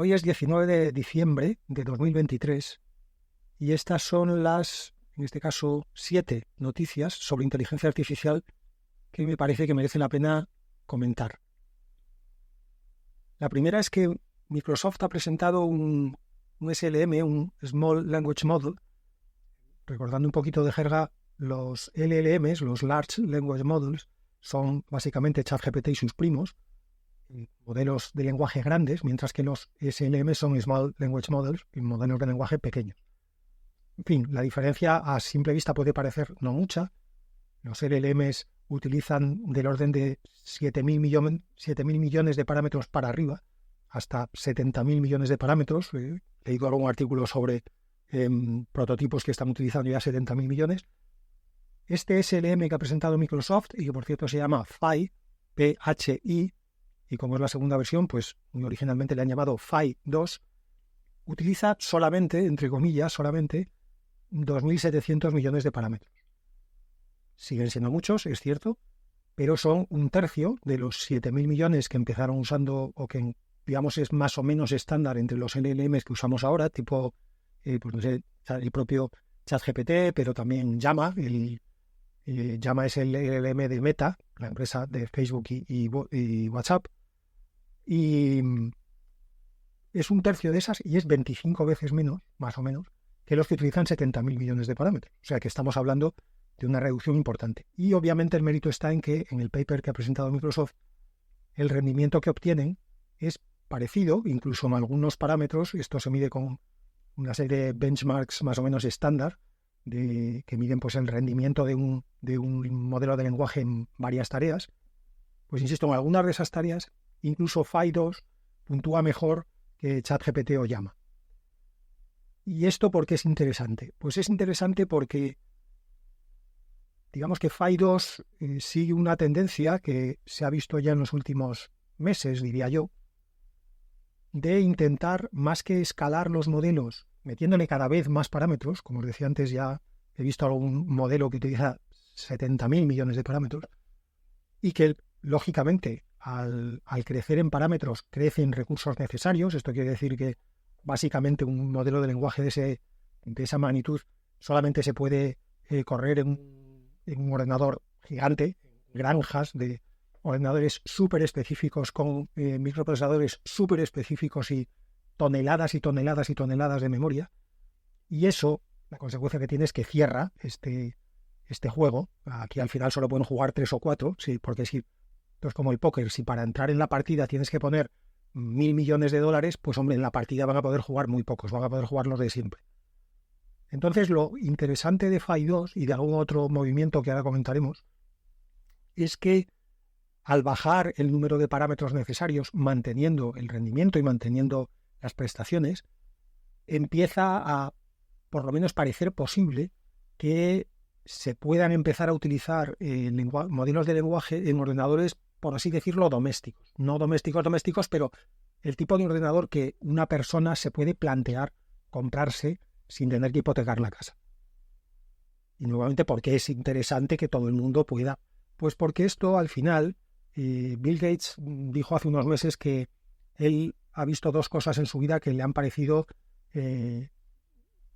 Hoy es 19 de diciembre de 2023 y estas son en este caso, 7 noticias sobre inteligencia artificial que me parece que merecen la pena comentar. La primera es que Microsoft ha presentado un SLM, un Small Language Model. Recordando un poquito de jerga, los LLMs, los Large Language Models, son básicamente ChatGPT y sus primos, modelos de lenguaje grandes, mientras que los SLM son Small Language Models, modelos de lenguaje pequeños. En fin, la diferencia a simple vista puede parecer no mucha. Los LLMs utilizan del orden de 7.000 millones de parámetros para arriba, hasta 70.000 millones de parámetros. He leído algún artículo sobre prototipos que están utilizando ya 70.000 millones. Este SLM que ha presentado Microsoft, y que por cierto se llama Phi, P-H-I, y como es la segunda versión, pues originalmente le han llamado Phi 2, utiliza solamente, entre comillas, 2.700 millones de parámetros. Siguen siendo muchos, es cierto, pero son un tercio de los 7.000 millones que empezaron usando, o que digamos es más o menos estándar entre los LLMs que usamos ahora, tipo pues no sé, el propio ChatGPT, pero también Llama. Llama es el LLM de Meta, la empresa de Facebook y WhatsApp, y es un tercio de esas y es 25 veces menos, más o menos, que los que utilizan 70.000 millones de parámetros. O sea que estamos hablando de una reducción importante. Y obviamente el mérito está en que en el paper que ha presentado Microsoft, el rendimiento que obtienen es parecido, incluso en algunos parámetros. Esto se mide con una serie de benchmarks más o menos estándar que miden pues el rendimiento de un modelo de lenguaje en varias tareas. Pues insisto, en algunas de esas tareas, incluso Phi 2 puntúa mejor que ChatGPT o Llama. ¿Y esto por qué es interesante? Pues es interesante porque digamos que Phi 2 sigue una tendencia que se ha visto ya en los últimos meses, diría yo, de intentar, más que escalar los modelos, metiéndole cada vez más parámetros. Como os decía antes, ya he visto algún modelo que utiliza 70.000 millones de parámetros y que, lógicamente, al crecer en parámetros, crecen recursos necesarios. Esto quiere decir que, básicamente, un modelo de lenguaje de esa magnitud solamente se puede correr en un ordenador gigante, granjas de ordenadores súper específicos con microprocesadores súper específicos y toneladas y toneladas y toneladas de memoria. Y eso, la consecuencia que tiene es que cierra este juego. Aquí al final solo pueden jugar 3 o 4, sí, porque si esto es como el póker, si para entrar en la partida tienes que poner 1.000 millones de dólares, pues hombre, en la partida van a poder jugar muy pocos, van a poder jugar los de siempre. Entonces, lo interesante de Phi 2 y de algún otro movimiento que ahora comentaremos es que al bajar el número de parámetros necesarios, manteniendo el rendimiento y manteniendo las prestaciones, empieza a, por lo menos, parecer posible que se puedan empezar a utilizar modelos de lenguaje en ordenadores, por así decirlo, domésticos. No domésticos, pero el tipo de ordenador que una persona se puede plantear comprarse sin tener que hipotecar la casa. Y nuevamente, ¿por qué es interesante que todo el mundo pueda? Pues porque esto, al final, Bill Gates dijo hace unos meses que él ha visto 2 cosas en su vida que le han parecido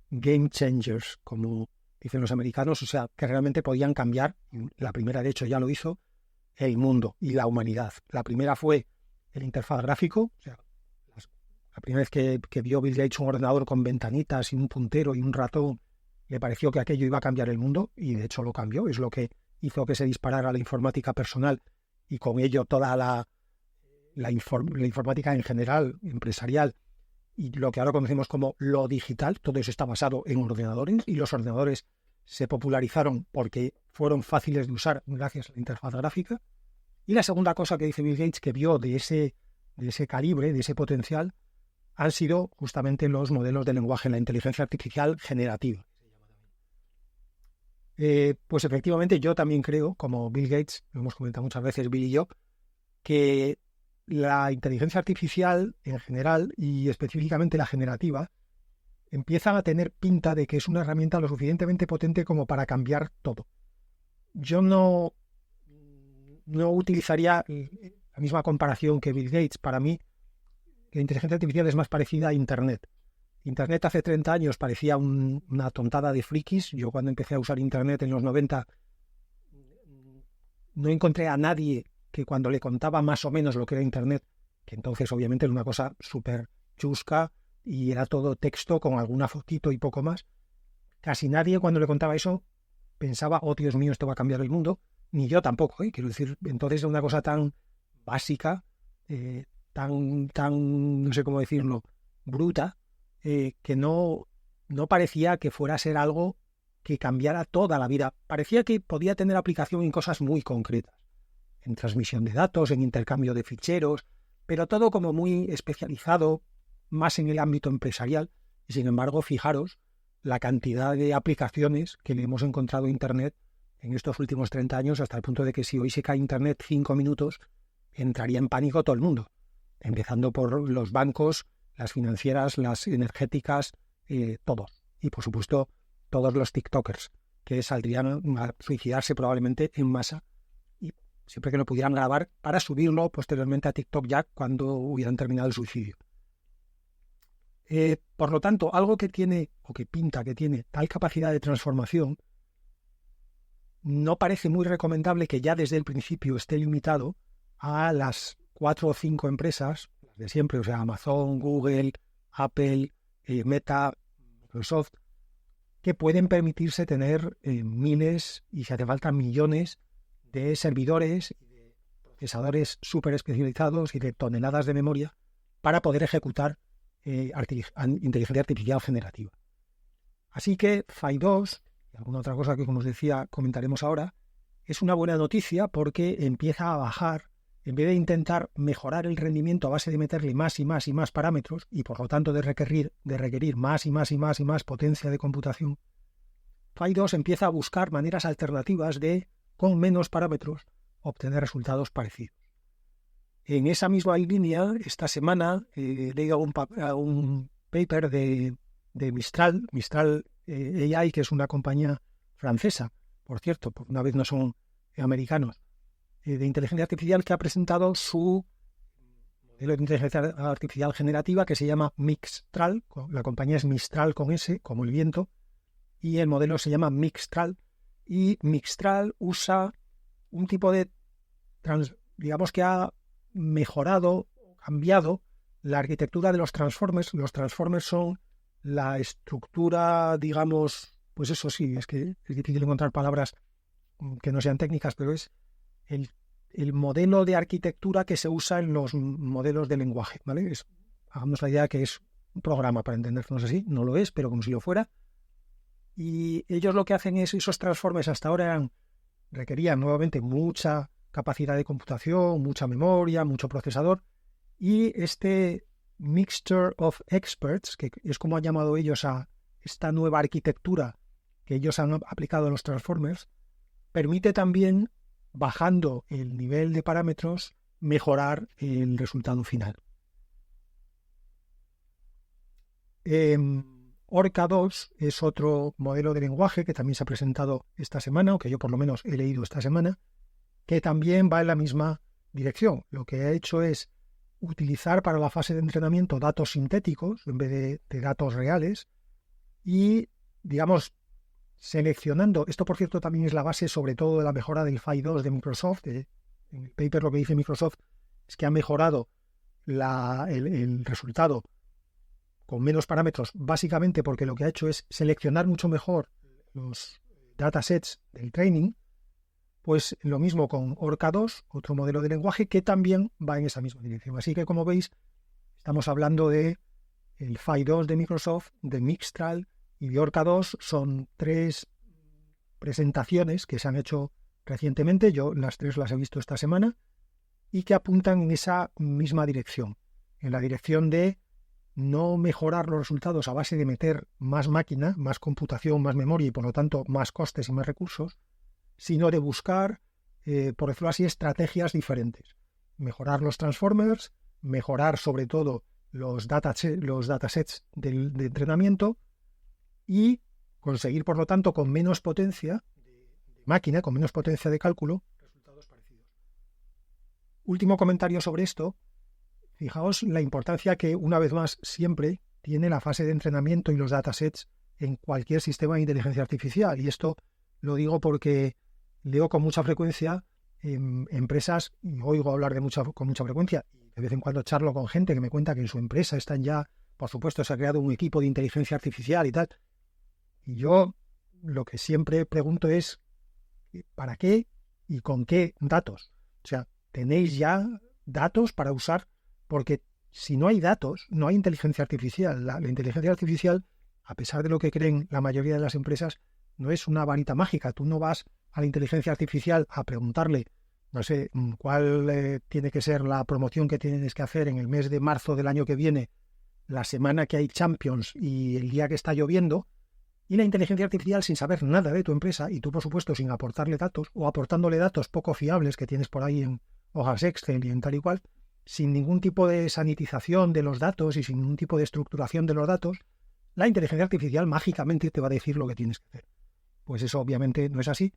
game changers, como dicen los americanos, o sea, que realmente podían cambiar. La primera, de hecho, ya lo hizo, el mundo y la humanidad. La primera fue el interfaz gráfico, o sea, la primera vez que vio Bill Gates un ordenador con ventanitas y un puntero y un ratón, le pareció que aquello iba a cambiar el mundo, y de hecho lo cambió. Es lo que hizo que se disparara la informática personal y con ello toda la informática en general, empresarial, y lo que ahora conocemos como lo digital. Todo eso está basado en ordenadores, y los ordenadores se popularizaron porque fueron fáciles de usar gracias a la interfaz gráfica. Y la segunda cosa que dice Bill Gates que vio de ese calibre, de ese potencial, han sido justamente los modelos de lenguaje, la inteligencia artificial generativa. Pues efectivamente yo también creo, como Bill Gates, lo hemos comentado muchas veces Bill y yo, que la inteligencia artificial en general, y específicamente la generativa, empiezan a tener pinta de que es una herramienta lo suficientemente potente como para cambiar todo. Yo no utilizaría la misma comparación que Bill Gates. Para mí, que la inteligencia artificial es más parecida a Internet. Internet hace 30 años parecía una tontada de frikis. Yo cuando empecé a usar Internet en los 90 no encontré a nadie que cuando le contaba más o menos lo que era Internet, que entonces obviamente era una cosa súper chusca y era todo texto con alguna fotito y poco más, casi nadie cuando le contaba eso pensaba, oh Dios mío, esto va a cambiar el mundo, ni yo tampoco, quiero decir, entonces era una cosa tan básica, tan, no sé cómo decirlo, bruta, que no parecía que fuera a ser algo que cambiara toda la vida. Parecía que podía tener aplicación en cosas muy concretas, en transmisión de datos, en intercambio de ficheros, pero todo como muy especializado, más en el ámbito empresarial. Y sin embargo, fijaros la cantidad de aplicaciones que le hemos encontrado a Internet en estos últimos 30 años, hasta el punto de que si hoy se cae Internet 5 minutos, entraría en pánico todo el mundo, empezando por los bancos, las financieras, las energéticas, todos. Y por supuesto, todos los TikTokers, que saldrían a suicidarse probablemente en masa, y siempre que lo pudieran grabar para subirlo posteriormente a TikTok ya cuando hubieran terminado el suicidio. Por lo tanto, algo que tiene, o que pinta que tiene tal capacidad de transformación, no parece muy recomendable que ya desde el principio esté limitado a las 4 o 5 empresas, las de siempre, o sea, Amazon, Google, Apple, Meta, Microsoft, que pueden permitirse tener miles y si hace falta millones de servidores y de procesadores súper especializados y de toneladas de memoria para poder ejecutar inteligencia artificial generativa. Así que Phi 2, y alguna otra cosa que, como os decía, comentaremos ahora, es una buena noticia porque empieza a bajar, en vez de intentar mejorar el rendimiento a base de meterle más y más y más parámetros y por lo tanto de requerir más y más y más y más potencia de computación, Phi 2 empieza a buscar maneras alternativas de, con menos parámetros, obtener resultados parecidos. En esa misma línea, esta semana he leído un paper de Mistral AI, que es una compañía francesa, por cierto, por una vez no son americanos, de inteligencia artificial, que ha presentado su modelo de inteligencia artificial generativa que se llama Mixtral. La compañía es Mistral con S, como el viento, y el modelo se llama Mixtral. Y Mixtral usa un tipo de, digamos que ha mejorado, cambiado la arquitectura de los transformers. Los transformers son la estructura, digamos, pues eso sí, es que es difícil encontrar palabras que no sean técnicas, pero es el modelo de arquitectura que se usa en los modelos de lenguaje, ¿vale? Hagamos la idea que es un programa, para entendernos así, no lo es, pero como si lo fuera. Y ellos lo que hacen es, esos transformers hasta ahora requerían nuevamente mucha capacidad de computación, mucha memoria, mucho procesador, y este Mixture of Experts, que es como han llamado ellos a esta nueva arquitectura que ellos han aplicado a los transformers, permite también, bajando el nivel de parámetros, mejorar el resultado final. Orca 2 es otro modelo de lenguaje que también se ha presentado esta semana, o que yo por lo menos he leído esta semana, que también va en la misma dirección. Lo que ha hecho es utilizar para la fase de entrenamiento datos sintéticos en vez de datos reales y, digamos, seleccionando, esto por cierto también es la base sobre todo de la mejora del Phi 2 de Microsoft. En el paper lo que dice Microsoft es que ha mejorado el resultado con menos parámetros, básicamente porque lo que ha hecho es seleccionar mucho mejor los datasets del training. Pues lo mismo con Orca 2, otro modelo de lenguaje que también va en esa misma dirección. Así que, como veis, estamos hablando de el Phi 2 de Microsoft, de Mixtral y de Orca 2. Son 3 presentaciones que se han hecho recientemente. Yo las 3 las he visto esta semana y que apuntan en esa misma dirección. En la dirección de no mejorar los resultados a base de meter más máquina, más computación, más memoria y por lo tanto más costes y más recursos, sino de buscar, por decirlo así, estrategias diferentes. Mejorar los transformers, mejorar sobre todo los datasets de entrenamiento y conseguir, por lo tanto, con menos potencia de máquina, con menos potencia de cálculo, resultados parecidos. Último comentario sobre esto. Fijaos la importancia que, una vez más, siempre tiene la fase de entrenamiento y los datasets en cualquier sistema de inteligencia artificial. Y esto lo digo porque leo con mucha frecuencia empresas, y oigo hablar con mucha frecuencia, y de vez en cuando charlo con gente que me cuenta que en su empresa están ya, por supuesto, se ha creado un equipo de inteligencia artificial y tal. Y yo lo que siempre pregunto es, ¿para qué y con qué datos? O sea, ¿tenéis ya datos para usar? Porque si no hay datos, no hay inteligencia artificial. La inteligencia artificial, a pesar de lo que creen la mayoría de las empresas, no es una varita mágica. Tú no vas a la inteligencia artificial a preguntarle, no sé, cuál tiene que ser la promoción que tienes que hacer en el mes de marzo del año que viene, la semana que hay Champions y el día que está lloviendo, y la inteligencia artificial, sin saber nada de tu empresa, y tú, por supuesto, sin aportarle datos o aportándole datos poco fiables que tienes por ahí en hojas Excel y en tal y cual, sin ningún tipo de sanitización de los datos y sin ningún tipo de estructuración de los datos, la inteligencia artificial mágicamente te va a decir lo que tienes que hacer. Pues eso obviamente no es así,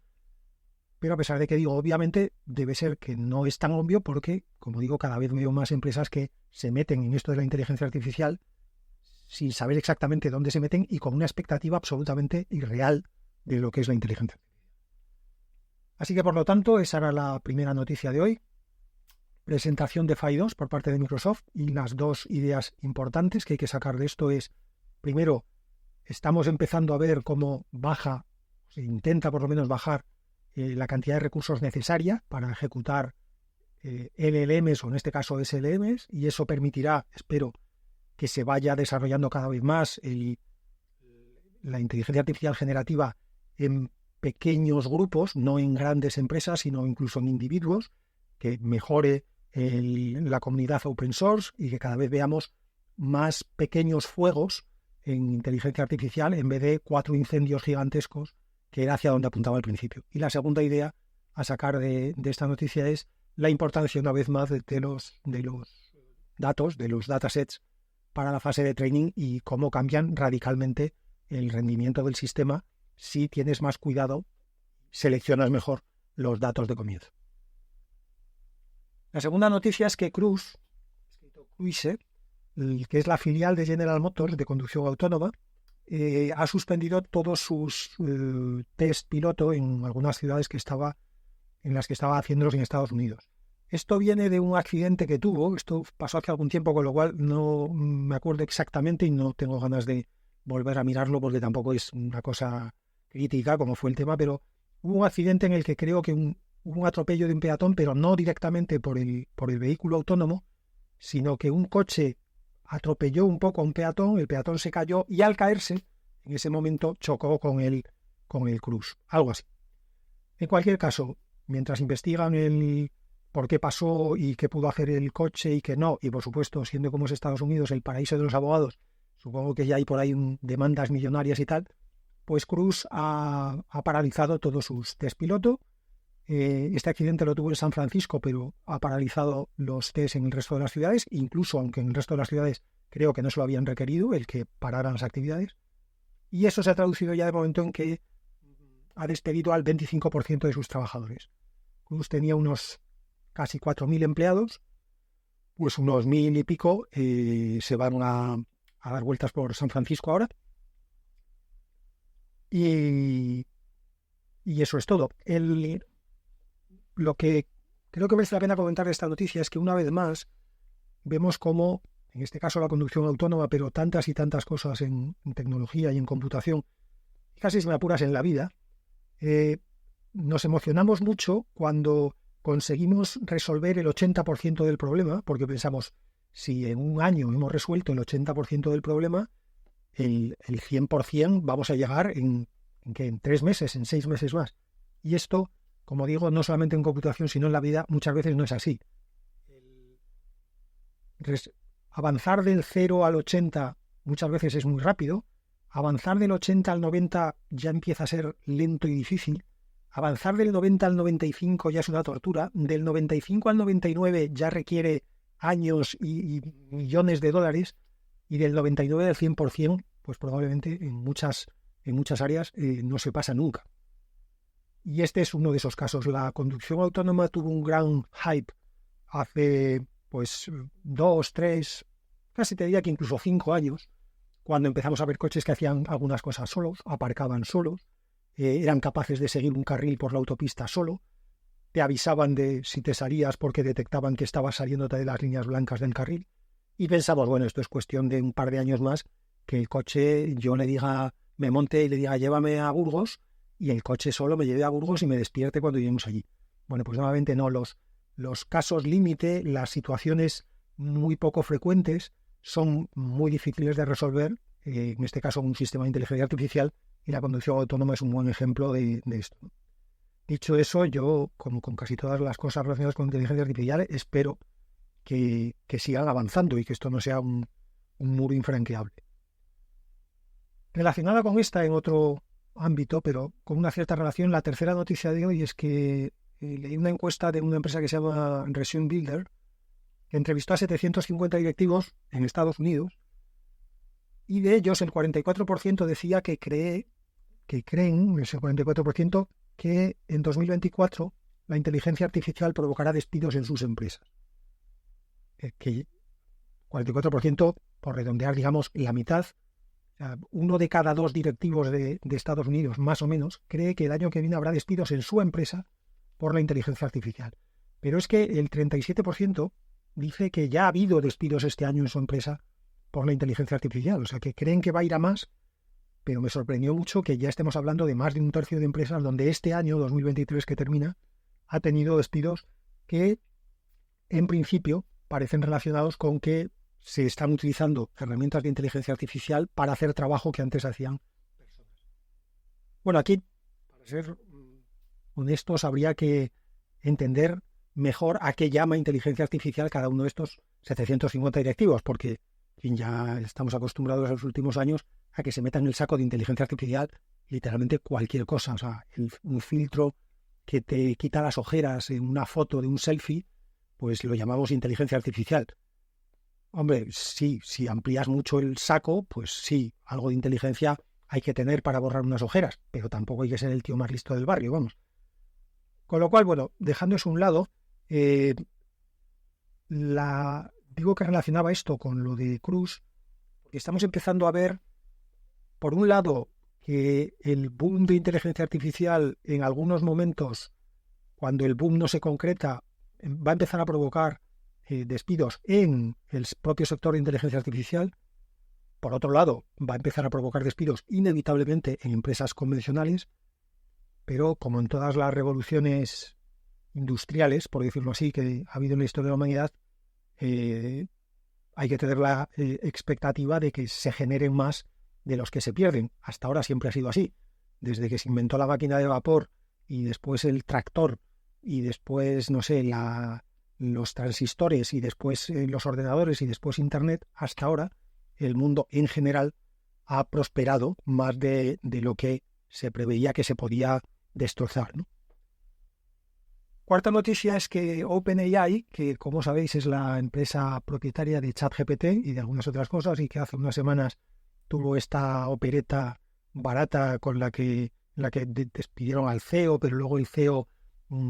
pero a pesar de que digo obviamente, debe ser que no es tan obvio porque, como digo, cada vez veo más empresas que se meten en esto de la inteligencia artificial sin saber exactamente dónde se meten y con una expectativa absolutamente irreal de lo que es la inteligencia artificial. Así que, por lo tanto, esa era la primera noticia de hoy. Presentación de Phi 2 por parte de Microsoft, y las dos ideas importantes que hay que sacar de esto es, primero, estamos empezando a ver cómo baja, se intenta por lo menos bajar la cantidad de recursos necesaria para ejecutar LLMs o en este caso SLMs, y eso permitirá, espero, que se vaya desarrollando cada vez más la inteligencia artificial generativa en pequeños grupos, no en grandes empresas, sino incluso en individuos, que mejore la comunidad open source y que cada vez veamos más pequeños fuegos en inteligencia artificial en vez de 4 incendios gigantescos, que era hacia donde apuntaba al principio. Y la segunda idea a sacar de esta noticia es la importancia, una vez más, de los datos, de los datasets para la fase de training y cómo cambian radicalmente el rendimiento del sistema si tienes más cuidado, seleccionas mejor los datos de comienzo. La segunda noticia es que Cruise, que es la filial de General Motors de conducción autónoma, ha suspendido todos sus test piloto en algunas ciudades en las que estaba haciéndolos en Estados Unidos. Esto viene de un accidente que tuvo, esto pasó hace algún tiempo, con lo cual no me acuerdo exactamente y no tengo ganas de volver a mirarlo porque tampoco es una cosa crítica como fue el tema, pero hubo un accidente en el que creo que hubo un atropello de un peatón, pero no directamente por el vehículo autónomo, sino que un coche atropelló un poco a un peatón, el peatón se cayó y al caerse, en ese momento chocó con el Cruise, algo así. En cualquier caso, mientras investigan por qué pasó y qué pudo hacer el coche y qué no, y por supuesto, siendo como es Estados Unidos el paraíso de los abogados, supongo que ya hay por ahí demandas millonarias y tal, pues Cruise ha paralizado todos sus test piloto. Este accidente lo tuvo en San Francisco, pero ha paralizado los test en el resto de las ciudades, incluso aunque en el resto de las ciudades creo que no se lo habían requerido, el que pararan las actividades. Y eso se ha traducido ya de momento en que ha despedido al 25% de sus trabajadores. Cruise tenía unos casi 4.000 empleados, pues unos 1.000 y pico se van a dar vueltas por San Francisco ahora. Y eso es todo. Lo que creo que merece la pena comentar de esta noticia es que una vez más vemos cómo, en este caso la conducción autónoma, pero tantas y tantas cosas en tecnología y en computación, casi si me apuras en la vida, nos emocionamos mucho cuando conseguimos resolver el 80% del problema, porque pensamos, si en un año hemos resuelto el 80% del problema, el 100% vamos a llegar en 3 meses, en 6 meses más. Y esto, como digo, no solamente en computación, sino en la vida, muchas veces no es así. Avanzar del 0 al 80 muchas veces es muy rápido. Avanzar del 80 al 90 ya empieza a ser lento y difícil. Avanzar del 90 al 95 ya es una tortura. Del 95 al 99 ya requiere años y millones de dólares. Y del 99 al 100%, pues probablemente en muchas áreas no se pasa nunca. Y este es uno de esos casos. La conducción autónoma tuvo un gran hype hace pues 2, 3, casi te diría que incluso 5 años, cuando empezamos a ver coches que hacían algunas cosas solos, aparcaban solos, eran capaces de seguir un carril por la autopista solo, te avisaban de si te salías porque detectaban que estabas saliéndote de las líneas blancas del carril, y pensamos, bueno, esto es cuestión de un par de años más, que el coche yo le diga, me monte y le diga llévame a Burgos, y el coche solo me lleve a Burgos y me despierte cuando lleguemos allí. Bueno, pues nuevamente no, los casos límite, las situaciones muy poco frecuentes son muy difíciles de resolver, en este caso un sistema de inteligencia artificial, y la conducción autónoma es un buen ejemplo de esto. Dicho eso, yo, como con casi todas las cosas relacionadas con inteligencia artificial, espero que sigan avanzando y que esto no sea un muro infranqueable. Relacionada con esta en otro ámbito, pero con una cierta relación, la tercera noticia de hoy es que leí una encuesta de una empresa que se llama Resume Builder, que entrevistó a 750 directivos en Estados Unidos, y de ellos el 44% decía que creen, ese 44%, que en 2024 la inteligencia artificial provocará despidos en sus empresas. Que 44%, por redondear, digamos, la mitad, uno de cada 2 directivos de Estados Unidos, más o menos, cree que el año que viene habrá despidos en su empresa por la inteligencia artificial. Pero es que el 37% dice que ya ha habido despidos este año en su empresa por la inteligencia artificial. O sea, que creen que va a ir a más, pero me sorprendió mucho que ya estemos hablando de más de un tercio de empresas donde este año, 2023 que termina, ha tenido despidos que, en principio, parecen relacionados con que se están utilizando herramientas de inteligencia artificial para hacer trabajo que antes hacían personas. Bueno, aquí, para ser honestos, habría que entender mejor a qué llama inteligencia artificial cada uno de estos 750 directivos, porque ya estamos acostumbrados en los últimos años a que se meta en el saco de inteligencia artificial literalmente cualquier cosa. O sea, un filtro que te quita las ojeras en una foto de un selfie, pues lo llamamos inteligencia artificial. Hombre, sí, si amplías mucho el saco, pues sí, algo de inteligencia hay que tener para borrar unas ojeras, pero tampoco hay que ser el tío más listo del barrio, vamos. Con lo cual, bueno, dejando eso a un lado, digo que relacionaba esto con lo de Cruise, porque estamos empezando a ver, por un lado, que el boom de inteligencia artificial en algunos momentos, cuando el boom no se concreta, va a empezar a provocar despidos en el propio sector de inteligencia artificial. Por otro lado, va a empezar a provocar despidos inevitablemente en empresas convencionales, pero como en todas las revoluciones industriales, por decirlo así, que ha habido en la historia de la humanidad, hay que tener la expectativa de que se generen más de los que se pierden. Hasta ahora siempre ha sido así. Desde que se inventó la máquina de vapor y después el tractor y después, no sé, los transistores y después los ordenadores y después Internet, hasta ahora el mundo en general ha prosperado más de lo que se preveía que se podía destrozar, ¿no? Cuarta noticia es que OpenAI, que como sabéis es la empresa propietaria de ChatGPT y de algunas otras cosas, y que hace unas semanas tuvo esta opereta barata con la que despidieron al CEO, pero luego el CEO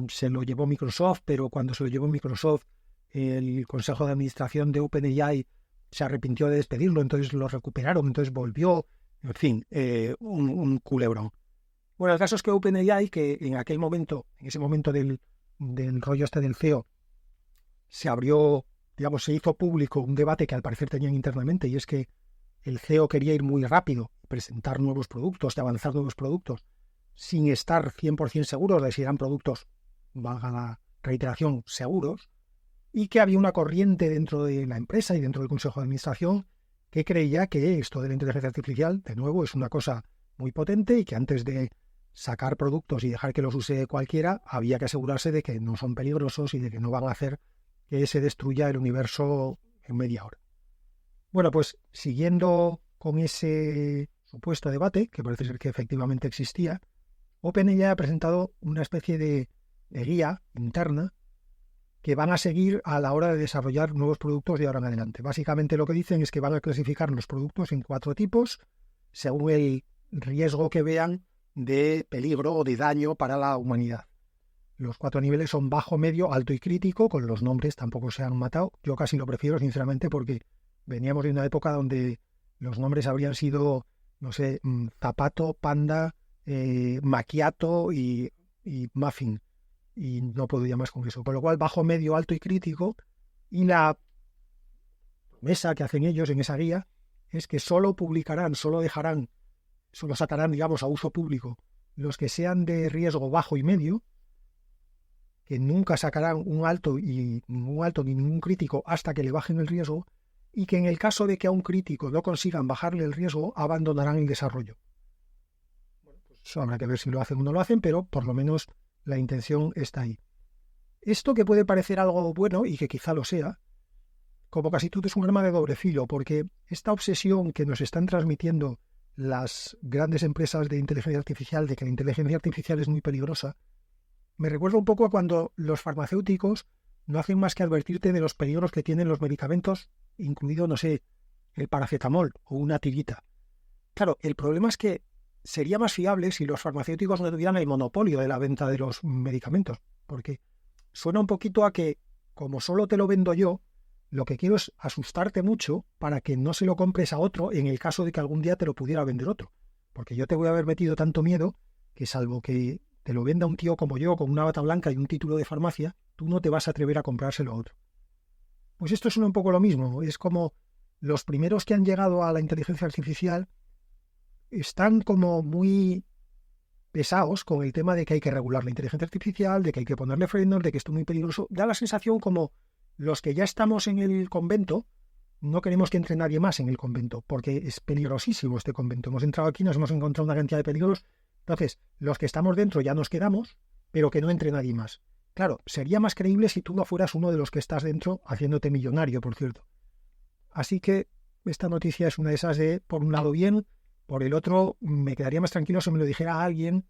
se lo llevó Microsoft, pero cuando se lo llevó Microsoft, el consejo de administración de OpenAI se arrepintió de despedirlo, entonces lo recuperaron, entonces volvió, en fin, un culebrón. Bueno, el caso es que OpenAI, que en ese momento del rollo este del CEO, se abrió, digamos, se hizo público un debate que al parecer tenían internamente, y es que el CEO quería ir muy rápido, presentar nuevos productos, de avanzar nuevos productos, sin estar 100% seguros de si eran productos, valga la reiteración, seguros, y que había una corriente dentro de la empresa y dentro del consejo de administración que creía que esto de la inteligencia artificial, de nuevo, es una cosa muy potente y que antes de sacar productos y dejar que los use cualquiera, había que asegurarse de que no son peligrosos y de que no van a hacer que se destruya el universo en media hora. Bueno, pues siguiendo con ese supuesto debate, que parece ser que efectivamente existía, OpenAI ha presentado una especie de guía interna que van a seguir a la hora de desarrollar nuevos productos de ahora en adelante. Básicamente lo que dicen es que van a clasificar los productos en 4 tipos, según el riesgo que vean de peligro o de daño para la humanidad. Los 4 niveles son bajo, medio, alto y crítico. Con los nombres tampoco se han matado. Yo casi lo prefiero, sinceramente, porque veníamos de una época donde los nombres habrían sido, no sé, zapato, panda, macchiato y muffin. Y no puedo ya más con eso. Con lo cual, bajo, medio, alto y crítico. Y la promesa que hacen ellos en esa guía es que solo publicarán, solo sacarán, digamos, a uso público los que sean de riesgo bajo y medio, que nunca sacarán un alto ni ningún crítico hasta que le bajen el riesgo, y que en el caso de que a un crítico no consigan bajarle el riesgo, abandonarán el desarrollo. Bueno, pues habrá que ver si lo hacen o no lo hacen, pero por lo menos la intención está ahí. Esto, que puede parecer algo bueno, y que quizá lo sea, como casi todo, es un arma de doble filo, porque esta obsesión que nos están transmitiendo las grandes empresas de inteligencia artificial, de que la inteligencia artificial es muy peligrosa, me recuerda un poco a cuando los farmacéuticos no hacen más que advertirte de los peligros que tienen los medicamentos, incluido, no sé, el paracetamol o una tirita. Claro, el problema es que sería más fiable si los farmacéuticos no tuvieran el monopolio de la venta de los medicamentos, porque suena un poquito a que, como solo te lo vendo yo, lo que quiero es asustarte mucho para que no se lo compres a otro en el caso de que algún día te lo pudiera vender otro. Porque yo te voy a haber metido tanto miedo que, salvo que te lo venda un tío como yo con una bata blanca y un título de farmacia, tú no te vas a atrever a comprárselo a otro. Pues esto es un poco lo mismo. Es como los primeros que han llegado a la inteligencia artificial están como muy pesados con el tema de que hay que regular la inteligencia artificial, de que hay que ponerle frenos, de que esto es muy peligroso. Da la sensación como los que ya estamos en el convento no queremos que entre nadie más en el convento, porque es peligrosísimo este convento. Hemos entrado aquí, nos hemos encontrado una cantidad de peligros. Entonces, los que estamos dentro ya nos quedamos, pero que no entre nadie más. Claro, sería más creíble si tú no fueras uno de los que estás dentro, haciéndote millonario, por cierto. Así que esta noticia es una de esas de, por un lado, bien, por el otro, me quedaría más tranquilo si me lo dijera alguien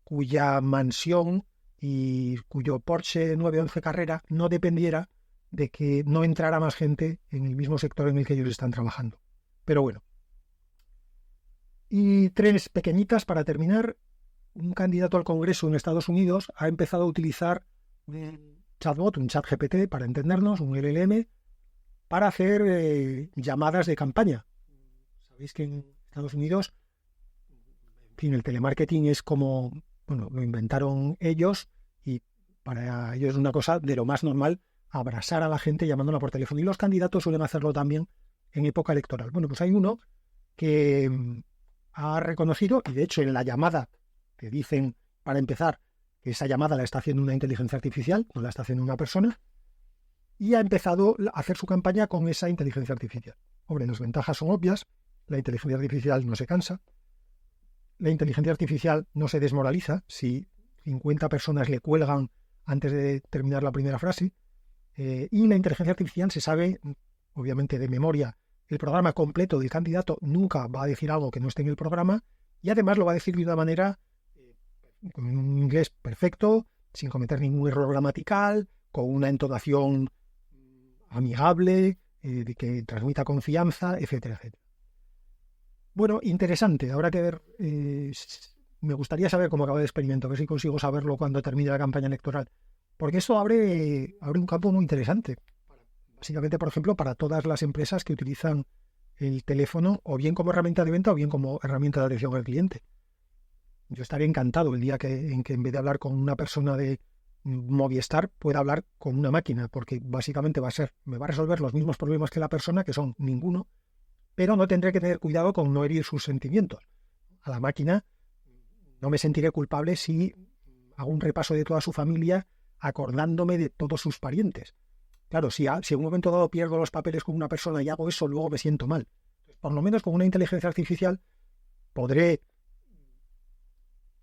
cuya mansión y cuyo Porsche 911 Carrera no dependiera de que no entrara más gente en el mismo sector en el que ellos están trabajando. Pero bueno. Y 3 pequeñitas para terminar. Un candidato al Congreso en Estados Unidos ha empezado a utilizar un chatbot, un chat GPT, para entendernos, un LLM, para hacer llamadas de campaña. Sabéis que en Estados Unidos, en fin, el telemarketing es como, bueno, lo inventaron ellos, y para ellos es una cosa de lo más normal abrasar a la gente llamándola por teléfono, y los candidatos suelen hacerlo también en época electoral. Bueno, pues hay uno que ha reconocido, y de hecho en la llamada te dicen, para empezar, que esa llamada la está haciendo una inteligencia artificial, no la está haciendo una persona, y ha empezado a hacer su campaña con esa inteligencia artificial. Hombre, las ventajas son obvias. La inteligencia artificial no se cansa. La inteligencia artificial no se desmoraliza si 50 personas le cuelgan antes de terminar la primera frase. Y la inteligencia artificial se sabe, obviamente de memoria, el programa completo del candidato. Nunca va a decir algo que no esté en el programa, y además lo va a decir de una manera con un inglés perfecto, sin cometer ningún error gramatical, con una entonación amigable, de que transmita confianza, etcétera, etcétera. Bueno, interesante. Habrá que ver. Me gustaría saber cómo acaba el experimento, a ver si consigo saberlo cuando termine la campaña electoral. Porque eso abre un campo muy interesante. Básicamente, por ejemplo, para todas las empresas que utilizan el teléfono o bien como herramienta de venta o bien como herramienta de atención al cliente. Yo estaría encantado el día en que en vez de hablar con una persona de Movistar pueda hablar con una máquina, porque básicamente me va a resolver los mismos problemas que la persona, que son ninguno, pero no tendré que tener cuidado con no herir sus sentimientos. A la máquina no me sentiré culpable si hago un repaso de toda su familia acordándome de todos sus parientes. Claro, si en un momento dado pierdo los papeles con una persona y hago eso, luego me siento mal. Por lo menos con una inteligencia artificial podré,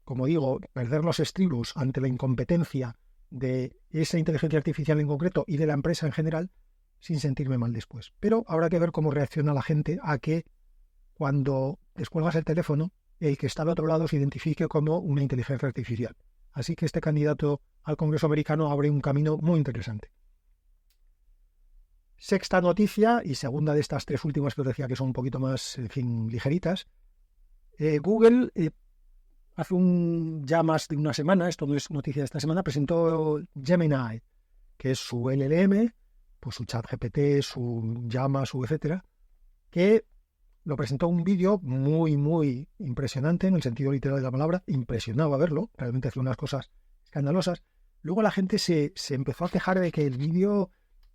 como digo, perder los estribos ante la incompetencia de esa inteligencia artificial en concreto y de la empresa en general, sin sentirme mal después. Pero habrá que ver cómo reacciona la gente a que cuando descuelgas el teléfono, el que está al otro lado se identifique como una inteligencia artificial. Así que este candidato al Congreso americano abre un camino muy interesante. Sexta noticia, y segunda de estas 3 últimas que os decía que son un poquito más, en fin, ligeritas. Google hace ya más de una semana, esto no es noticia de esta semana, presentó Gemini, que es su LLM, pues su ChatGPT, su Llama, su etcétera, que lo presentó un vídeo muy, muy impresionante, en el sentido literal de la palabra. Impresionaba verlo, realmente hacía unas cosas escandalosas. Luego la gente se empezó a quejar de que el vídeo,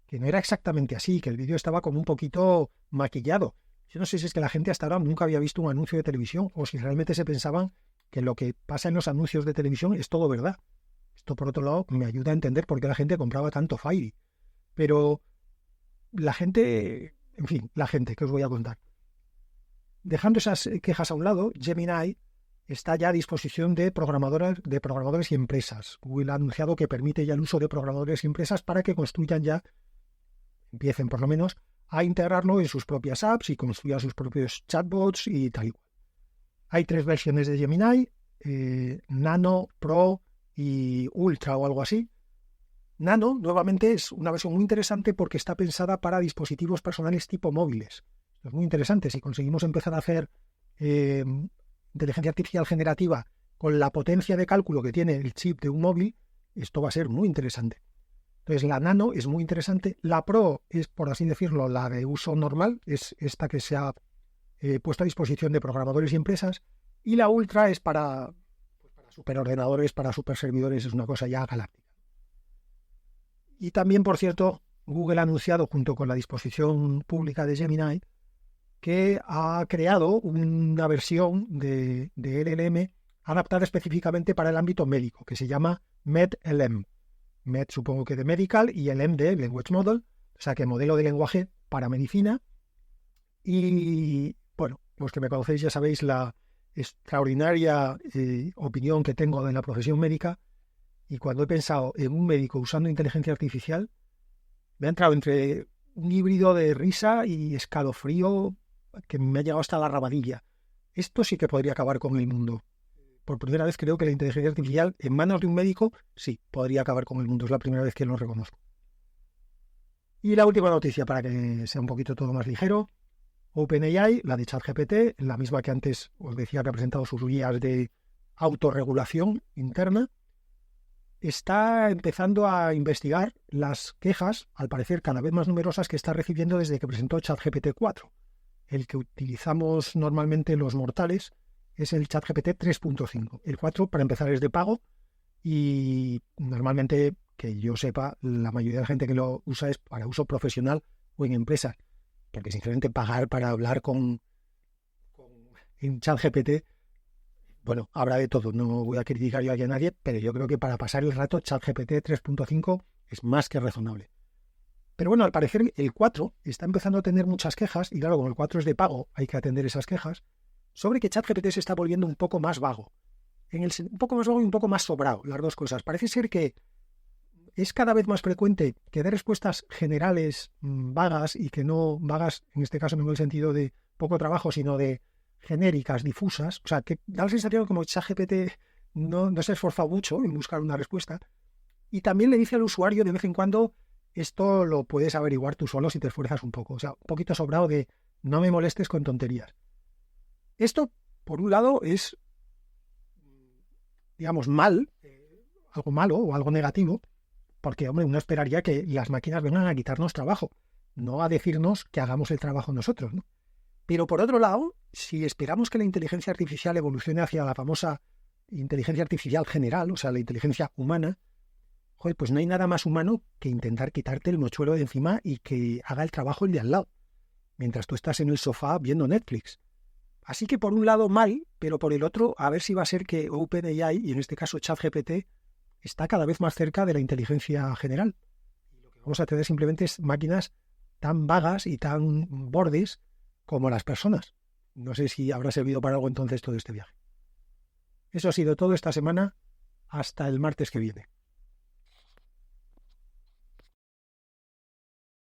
que no era exactamente así, que el vídeo estaba como un poquito maquillado. Yo no sé si es que la gente hasta ahora nunca había visto un anuncio de televisión o si realmente se pensaban que lo que pasa en los anuncios de televisión es todo verdad. Esto, por otro lado, me ayuda a entender por qué la gente compraba tanto Fairy. Pero la gente, en fin, la gente, ¿qué os voy a contar? Dejando esas quejas a un lado, Gemini está ya a disposición de programadores y empresas. Google ha anunciado que permite ya el uso de programadores y empresas para que construyan ya, empiecen por lo menos, a integrarlo en sus propias apps y construyan sus propios chatbots y tal y cual. Hay 3 versiones de Gemini, Nano, Pro y Ultra o algo así. Nano, nuevamente, es una versión muy interesante porque está pensada para dispositivos personales tipo móviles. Es muy interesante. Si conseguimos empezar a hacer inteligencia artificial generativa con la potencia de cálculo que tiene el chip de un móvil, esto va a ser muy interesante. Entonces, la Nano es muy interesante. La Pro es, por así decirlo, la de uso normal, es esta que se ha puesto a disposición de programadores y empresas. Y la Ultra es para superordenadores, para superservidores, es una cosa ya galáctica. Y también, por cierto, Google ha anunciado, junto con la disposición pública de Gemini, que ha creado una versión de LLM adaptada específicamente para el ámbito médico, que se llama MedLM. Med supongo que de medical y LM de language model, o sea que modelo de lenguaje para medicina. Y bueno, los que me conocéis ya sabéis la extraordinaria opinión que tengo de la profesión médica, y cuando he pensado en un médico usando inteligencia artificial, me ha entrado entre un híbrido de risa y escalofrío que me ha llegado hasta la rabadilla. Esto sí que podría acabar con el mundo. Por primera vez creo que la inteligencia artificial en manos de un médico sí podría acabar con el mundo. Es la primera vez que lo reconozco. Y la última noticia, para que sea un poquito todo más ligero. OpenAI, la de ChatGPT, la misma que antes os decía que ha presentado sus guías de autorregulación interna, está empezando a investigar las quejas, al parecer cada vez más numerosas, que está recibiendo desde que presentó ChatGPT 4. El que utilizamos normalmente los mortales es el ChatGPT 3.5. El 4, para empezar, es de pago y normalmente, que yo sepa, la mayoría de la gente que lo usa es para uso profesional o en empresas, porque sinceramente pagar para hablar en ChatGPT, bueno, habrá de todo, no voy a criticar yo a nadie, pero yo creo que para pasar el rato ChatGPT 3.5 es más que razonable. Pero bueno, al parecer el 4 está empezando a tener muchas quejas, y claro, como el 4 es de pago, hay que atender esas quejas, sobre que ChatGPT se está volviendo un poco más vago. Un poco más vago y un poco más sobrado, las dos cosas. Parece ser que es cada vez más frecuente que dé respuestas generales vagas, y que no vagas, en este caso no en el sentido de poco trabajo, sino de genéricas, difusas. O sea, que da la sensación como ChatGPT no se ha esforzado mucho en buscar una respuesta. Y también le dice al usuario de vez en cuando, esto lo puedes averiguar tú solo si te esfuerzas un poco. O sea, un poquito sobrado de no me molestes con tonterías. Esto, por un lado, es, digamos, algo malo o algo negativo, porque, hombre, uno esperaría que las máquinas vengan a quitarnos trabajo, no a decirnos que hagamos el trabajo nosotros, ¿no? Pero por otro lado, si esperamos que la inteligencia artificial evolucione hacia la famosa inteligencia artificial general, o sea, la inteligencia humana, joder, pues no hay nada más humano que intentar quitarte el mochuelo de encima y que haga el trabajo el de al lado, mientras tú estás en el sofá viendo Netflix. Así que por un lado mal, pero por el otro a ver si va a ser que OpenAI, y en este caso ChatGPT, está cada vez más cerca de la inteligencia general. Y lo que vamos a tener simplemente es máquinas tan vagas y tan bordes como las personas. No sé si habrá servido para algo entonces todo este viaje. Eso ha sido todo esta semana. Hasta el martes que viene.